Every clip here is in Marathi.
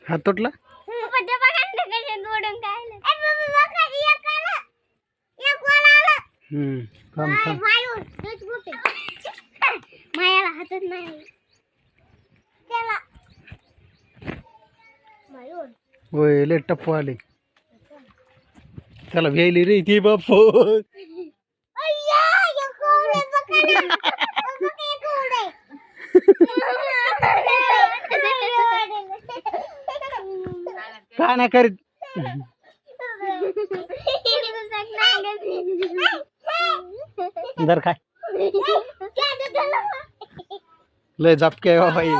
हात तुटला थांब थांब मायाला हातच नाही त्याला होय लय टप्पू आले त्याला भेली रे ती बापू काय नाही करीत दर काय लय झपके आहे बाबा हे.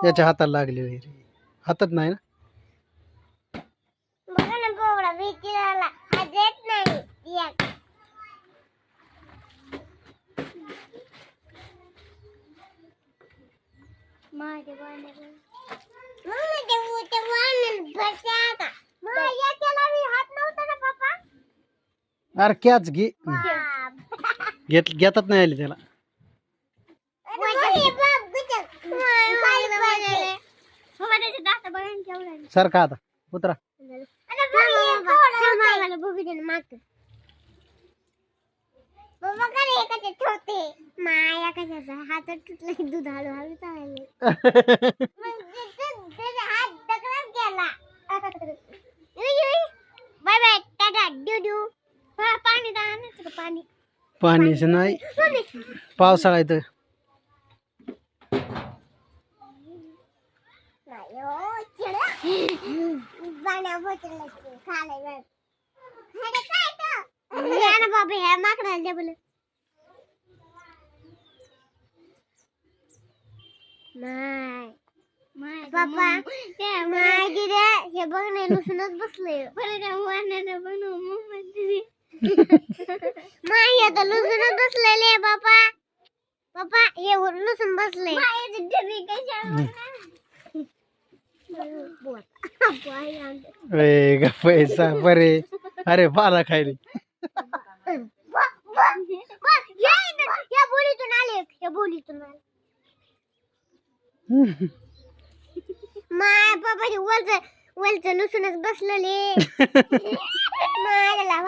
याच्या हाताला लागले वगैरे हातात नाही ना अरे कॅच घे घेतात नाही आले त्याला सारखा आता उतरा माया कशाचा हात तुटला दूध हळूहळू चालले हात दगडात गेला बाय बाय टाटा डू पाणी दाण्याचं पाणी पाणीच नाही पावसाळा आहे तर बाबा ह्या माकडाला बोल बाबा माय गिरे हे बघ नाही लुसूनच बसले माय आता लुसूनच बसलेले बाबा बाबा हे लुसून बसले पैसा बरे अरे पाला खायले या बोलीतून आले या बोलीतून आले माय बाबा वलच लुसूनच बसलेले मायला